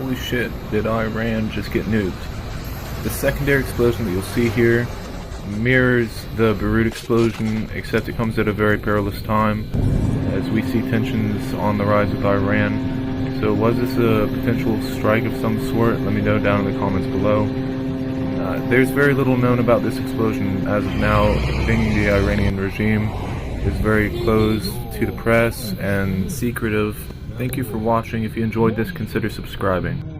Holy shit, did Iran just get nuked? The secondary explosion that you'll see here mirrors the Beirut explosion, except it comes at a very perilous time, as we see tensions on the rise with Iran. So was this a potential strike of some sort? Let me know down in the comments below. There's very little known about this explosion as of now, being the Iranian regime is very closed to the press and secretive. Thank you for watching. If you enjoyed this, consider subscribing.